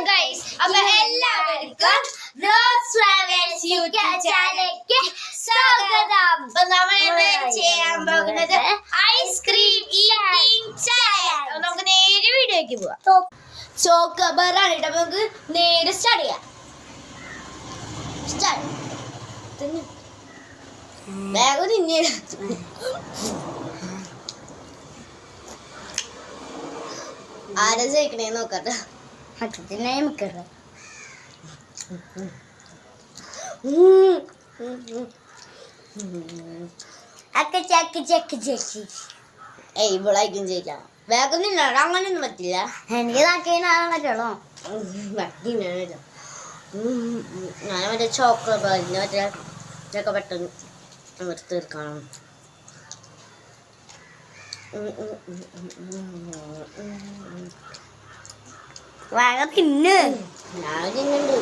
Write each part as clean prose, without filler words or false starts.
Guys അപ്പോൾ എല്ലാവർക്കും rose flowers YouTube ചാനലിലേക്ക് സ്വാഗതം. അപ്പോൾ നമ്മൾ ഇന്ന് ചെയ്യാൻ പോകുന്നത് ഐസ്ക്രീം ഈറ്റിംഗ് ചാലഞ്ച്. നമുക്ക് നേരെ വീഡിയോയ്ക്ക് പോവാം. ചോക്കോബാറാണ് കേട്ടോ. നമുക്ക് നേരെ സ്റ്റാർട്ട് ചെയ്യാം. വേഗം തിന്നേ. ആരാ ജയിക്കണേ നോക്കട്ടെ. ഇവളായിരിക്കും ജയിക്കാം. വേഗം തിന്നാണ്, അങ്ങനെയൊന്നും പറ്റില്ല. എനിക്ക് പറ്റുള്ളൂ. ഞാൻ മറ്റേ ചോക്ലേറ്റ് ബാറിൻ്റെ മറ്റേ ഇതൊക്കെ പെട്ടെന്ന് അങ്ങോട്ട് തീർക്കണം. വേഗം തിന്ന്. ഞാൻ തിന്നുണ്ട്.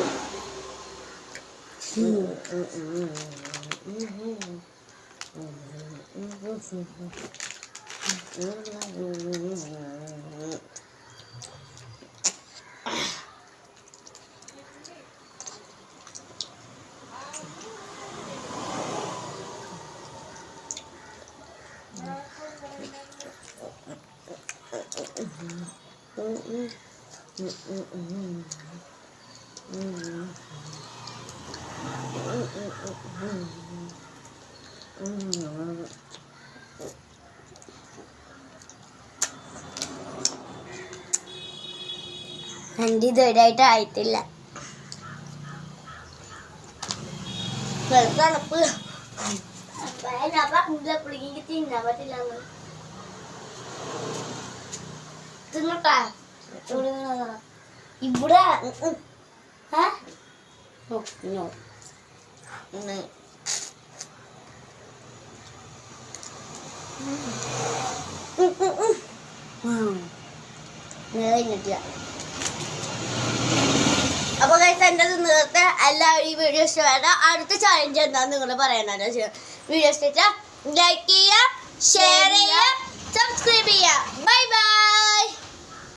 എൻ്റെ ഇതുവരെയായിട്ട് ആയിട്ടില്ല. തണുപ്പ് തിന്നാൻ പറ്റില്ല. തിന്നട്ടാ ഇവിടെ അപ്പൊ ഗൈസ് എൻ്റെ നേരത്തെ എല്ലാവരും ഈ വീഡിയോ ഇഷ്ടപ്പെട്ട അടുത്ത ചാലഞ്ച് എന്താന്ന് നിങ്ങൾ പറയാനാണ്. വീഡിയോ ഇഷ്ടപ്പെട്ട ലൈക്ക് ചെയ്യുക, ഷെയർ ചെയ്യുക, സബ്സ്ക്രൈബ് ചെയ്യുക. Bye bye.